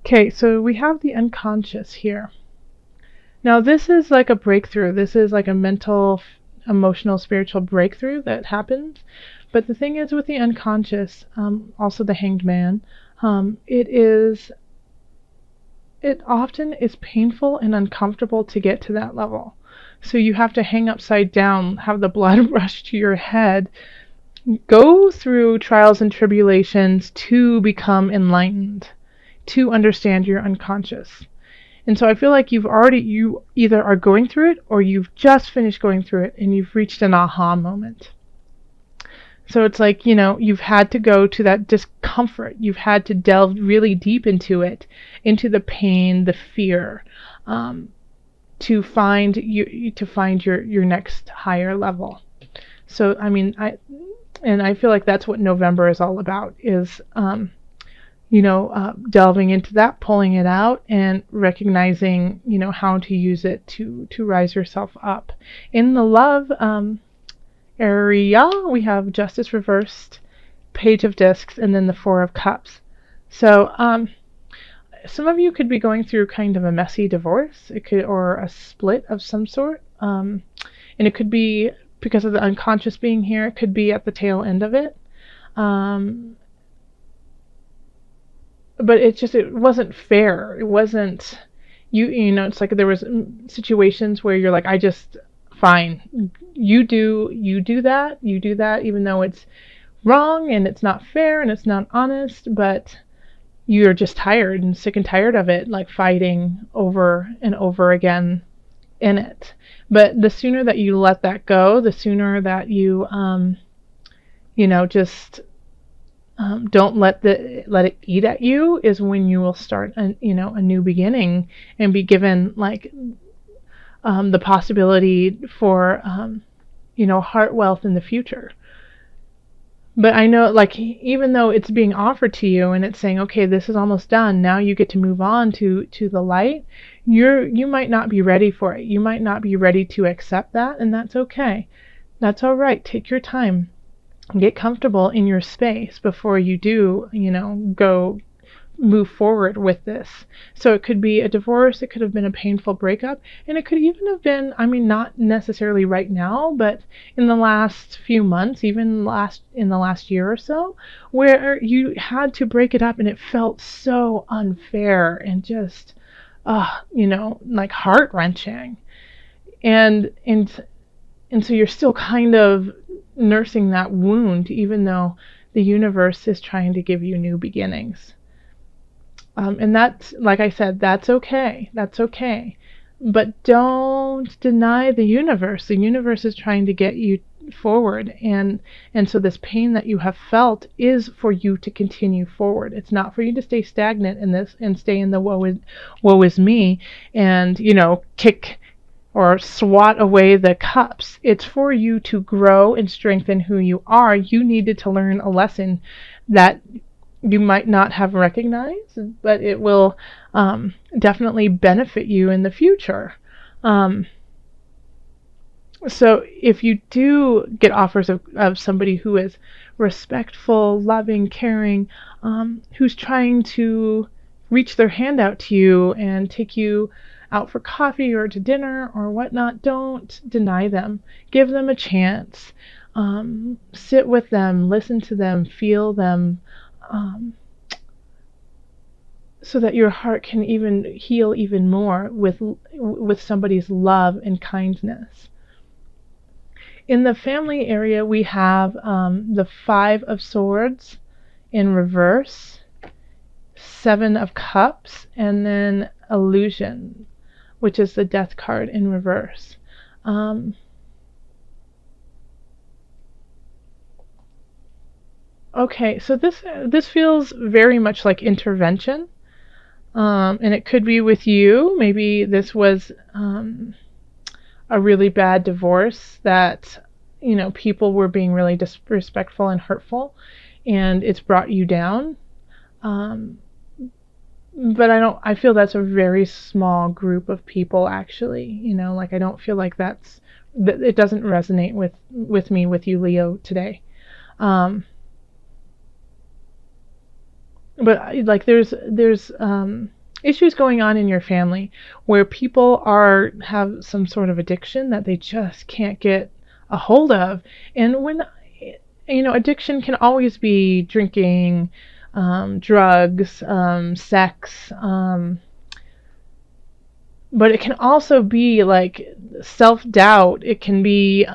Okay, so we have the unconscious here. Now, this is like a breakthrough. This is like a mental, emotional, spiritual breakthrough that happens. But the thing is with the unconscious, also the hanged man, it often is painful and uncomfortable to get to that level. So you have to hang upside down, have the blood rush to your head, go through trials and tribulations to become enlightened, to understand your unconscious. And so I feel like you either are going through it or you've just finished going through it and you've reached an aha moment. So it's like, you've had to go to that discomfort. You've had to delve really deep into it, into the pain, the fear, to find your next higher level. So I feel like that's what November is all about, is delving into that, pulling it out, and recognizing, how to use it to rise yourself up. In the love area, we have Justice reversed, Page of Discs, and then the Four of Cups. So some of you could be going through kind of a messy divorce, or a split of some sort, and it could be because of the unconscious being here. It could be at the tail end of it. But it wasn't fair. It wasn't, it's like there was situations where you're like, fine, you do that, even though it's wrong and it's not fair and it's not honest, but you're just tired and sick and tired of it, like fighting over and over again in it. But the sooner that you let that go, the sooner that you, just don't let it eat at you, is when you will start a new beginning and be given like the possibility for heart wealth in the future. But I know, like, even though it's being offered to you and it's saying, okay, this is almost done, now you get to move on to the light, you might not be ready for it. You might not be ready to accept that, and that's okay. That's all right. Take your time. Get comfortable in your space before you do, go move forward with this. So it could be a divorce, it could have been a painful breakup, and it could even have been, not necessarily right now, but in the last few months, even in the last year or so, where you had to break it up and it felt so unfair and just, like heart-wrenching. And so you're still kind of nursing that wound, even though the universe is trying to give you new beginnings. And that's, like I said, that's okay. That's okay. But don't deny the universe. The universe is trying to get you forward. And so this pain that you have felt is for you to continue forward. It's not for you to stay stagnant in this and stay in the woe is me and, kick or swat away the cups. It's for you to grow and strengthen who you are. You needed to learn a lesson that you might not have recognized, but it will definitely benefit you in the future. So if you do get offers of somebody who is respectful, loving, caring, who's trying to reach their hand out to you and take you out for coffee or to dinner or whatnot, don't deny them. Give them a chance. Sit with them, listen to them, feel them, so that your heart can even heal even more with somebody's love and kindness. In the family area, we have the Five of Swords in reverse, Seven of Cups, and then Illusion, which is the Death card in reverse. Okay, so this feels very much like intervention, and it could be with you. Maybe this was a really bad divorce that people were being really disrespectful and hurtful, and it's brought you down. But I feel that's a very small group of people, actually. Like, I don't feel like it doesn't resonate with me, with you, Leo, today. but like there's issues going on in your family where people are have some sort of addiction that they just can't get a hold of. And when addiction can always be drinking, drugs, sex, but it can also be like self-doubt. It can be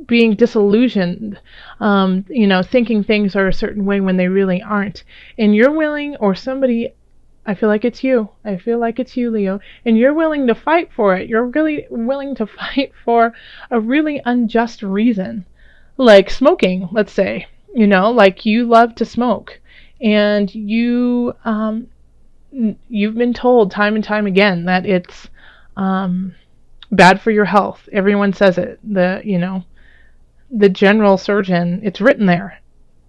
being disillusioned, thinking things are a certain way when they really aren't. And you're willing, or somebody, I feel like it's you. I feel like it's you, Leo. And you're willing to fight for it. You're really willing to fight for a really unjust reason. Like smoking, let's say. Like you love to smoke. And you've been told time and time again that it's bad for your health. Everyone says it. The general surgeon, it's written there.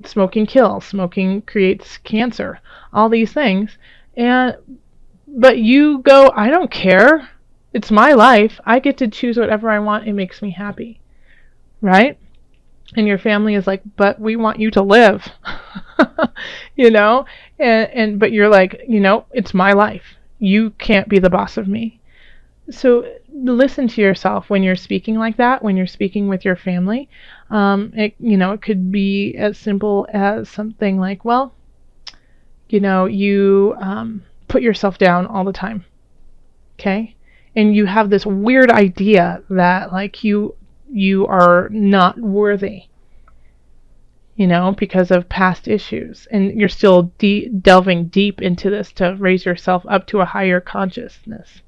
Smoking kills, smoking creates cancer, all these things. But you go, I don't care. It's my life. I get to choose whatever I want. It makes me happy. Right? And your family is like, but we want you to live. But you're like, it's my life. You can't be the boss of me. So listen to yourself when you're speaking like that, when you're speaking with your family. It could be as simple as something like, well, you put yourself down all the time. Okay? And you have this weird idea that like you are not worthy, because of past issues. And you're still delving deep into this to raise yourself up to a higher consciousness.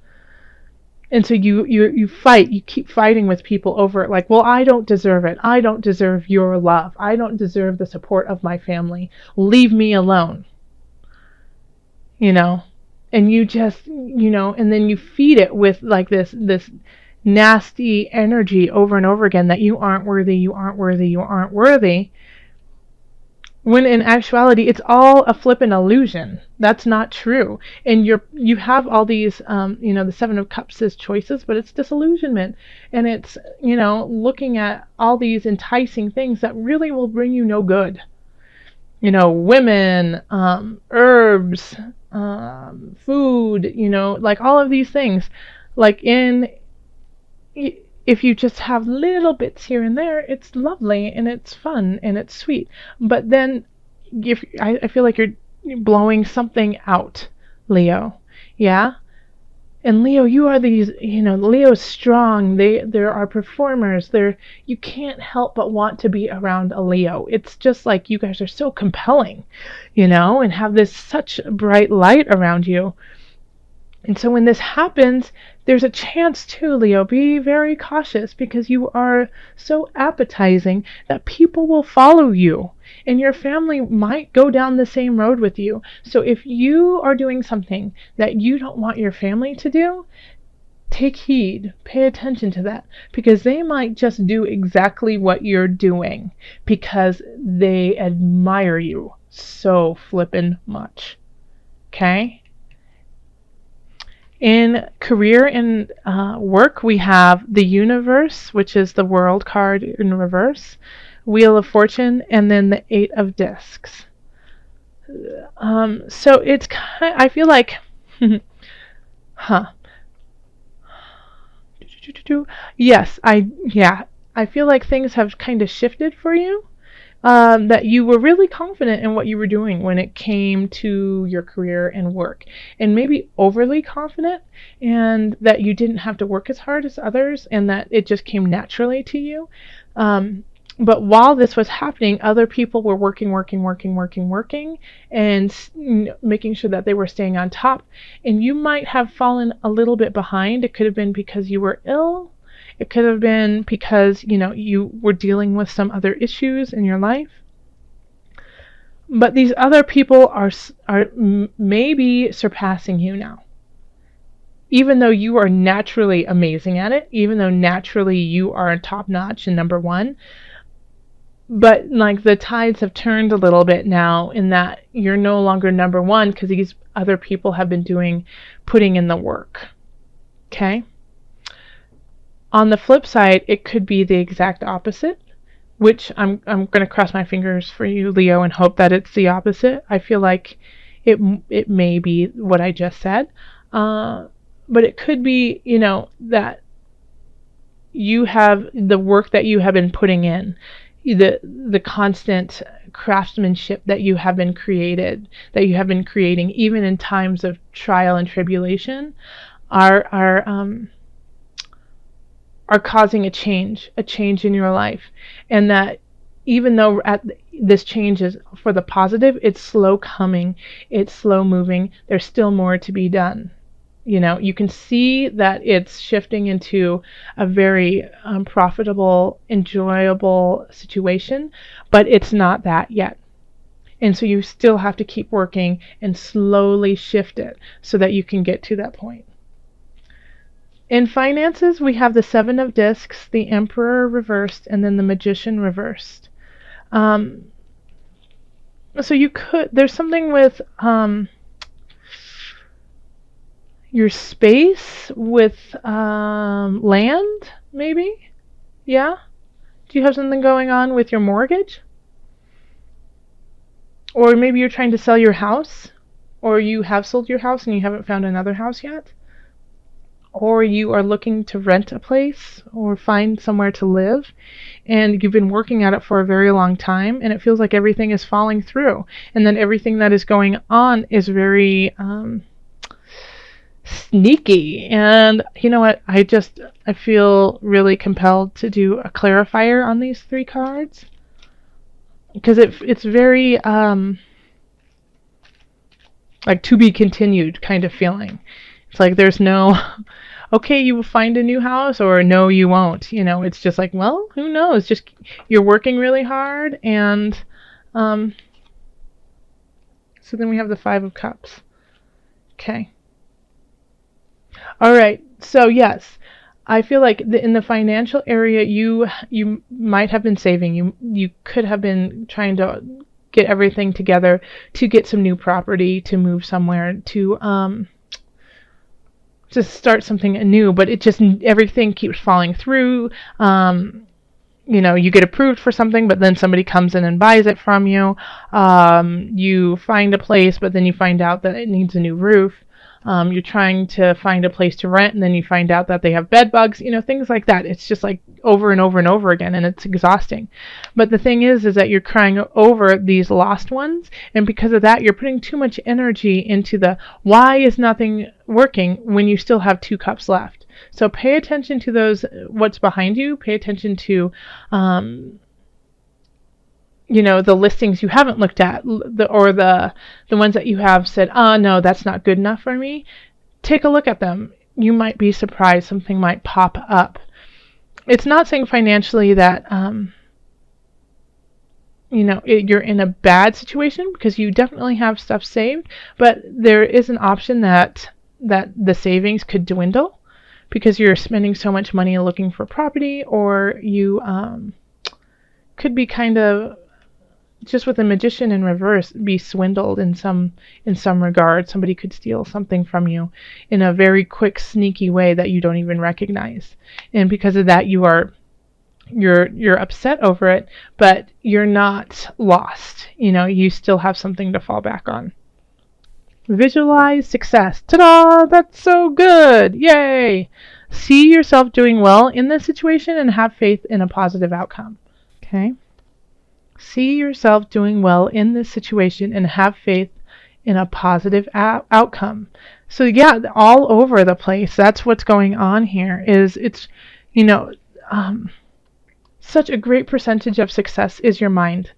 And so you fight, you keep fighting with people over it, like, well, I don't deserve it. I don't deserve your love. I don't deserve the support of my family. Leave me alone. And you just, and then you feed it with like this nasty energy over and over again that you aren't worthy, you aren't worthy, you aren't worthy. When in actuality, it's all a flippin' illusion. That's not true. And you have all these, the Seven of Cups is choices, but it's disillusionment. And it's, looking at all these enticing things that really will bring you no good. Women, herbs, food, like all of these things. Like if you just have little bits here and there, it's lovely and it's fun and it's sweet. But then I feel like you're blowing something out, Leo. Yeah? And Leo, you are these, Leo's strong. There are performers. You can't help but want to be around a Leo. It's just like you guys are so compelling, and have this such bright light around you. And so when this happens, there's a chance too, Leo. Be very cautious because you are so appetizing that people will follow you and your family might go down the same road with you. So if you are doing something that you don't want your family to do, take heed, pay attention to that, because they might just do exactly what you're doing because they admire you so flippin' much. Okay? In career and work, we have the Universe, which is the World card in reverse, Wheel of Fortune, and then the Eight of Discs. So it's I feel like, Yes, I feel like things have kind of shifted for you. That you were really confident in what you were doing when it came to your career and work, and maybe overly confident, and that you didn't have to work as hard as others, and that it just came naturally to you. But while this was happening, other people were working, and making sure that they were staying on top, and you might have fallen a little bit behind. It could have been because you were ill. It could have been because, you were dealing with some other issues in your life. But these other people are maybe surpassing you now. Even though you are naturally amazing at it, even though naturally you are top notch and number one, but like the tides have turned a little bit now in that you're no longer number one because these other people have been putting in the work. Okay? On the flip side, it could be the exact opposite, which I'm going to cross my fingers for you, Leo, and hope that it's the opposite. I feel like it may be what I just said, but it could be, that you have the work that you have been putting in, the constant craftsmanship that you have been creating, even in times of trial and tribulation, are causing a change in your life, and that even though this change is for the positive, it's slow coming, it's slow moving. There's still more to be done. You can see that it's shifting into a very profitable, enjoyable situation, but it's not that yet. And so you still have to keep working and slowly shift it so that you can get to that point. In finances, we have the Seven of Discs, the Emperor reversed, and then the Magician reversed. So there's something with your space with land, maybe? Yeah? Do you have something going on with your mortgage? Or maybe you're trying to sell your house, or you have sold your house and you haven't found another house yet. Or you are looking to rent a place or find somewhere to live, and you've been working at it for a very long time, and it feels like everything is falling through, and then everything that is going on is very sneaky. And you know what, I feel really compelled to do a clarifier on these three cards, because it's very like to be continued kind of feeling. It's like there's no okay, you will find a new house, or no, you won't. It's just like, well, who knows? Just you're working really hard, and so then we have the Five of Cups. Okay. All right. So yes, I feel like in the financial area, you might have been saving. You could have been trying to get everything together to get some new property, to move somewhere, to start something new, but everything keeps falling through. You get approved for something, but then somebody comes in and buys it from you. You find a place, but then you find out that it needs a new roof. You're trying to find a place to rent, and then you find out that they have bed bugs, things like that. It's just like over and over and over again, and it's exhausting. But the thing is that you're crying over these lost ones, and because of that, you're putting too much energy into the why is nothing working when you still have two cups left. So pay attention to those, what's behind you. Pay attention to the listings you haven't looked at, or the ones that you have said, no, that's not good enough for me. Take a look at them. You might be surprised. Something might pop up. It's not saying financially that, you're in a bad situation, because you definitely have stuff saved, but there is an option that the savings could dwindle because you're spending so much money looking for property, or you could be kind of, just with the Magician in reverse, be swindled in some regard. Somebody could steal something from you in a very quick, sneaky way that you don't even recognize. And because of that, you're upset over it, but you're not lost. You still have something to fall back on. Visualize success. Ta-da! That's so good! Yay! See yourself doing well in this situation and have faith in a positive outcome. Okay? See yourself doing well in this situation and have faith in a positive outcome. So yeah, all over the place, that's what's going on here. It's such a great percentage of success is your mind,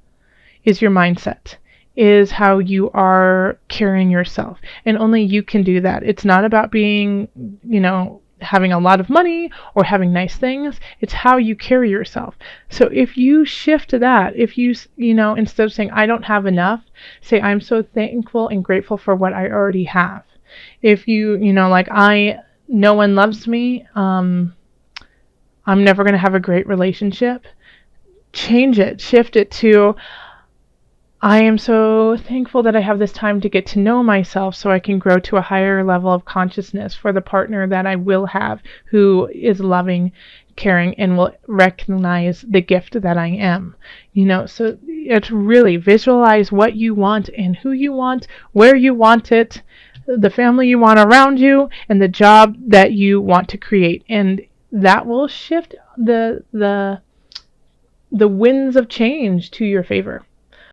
is your mindset, is how you are carrying yourself. And only you can do that. It's not about being, having a lot of money or having nice things. It's how you carry yourself. So if you shift to that, if you, instead of saying, I don't have enough, say, I'm so thankful and grateful for what I already have. If you, no one loves me, I'm never going to have a great relationship. Change it, shift it to, I am so thankful that I have this time to get to know myself so I can grow to a higher level of consciousness for the partner that I will have, who is loving, caring and will recognize the gift that I am. So it's really visualize what you want and who you want, where you want it, the family you want around you, and the job that you want to create. And that will shift the winds of change to your favor.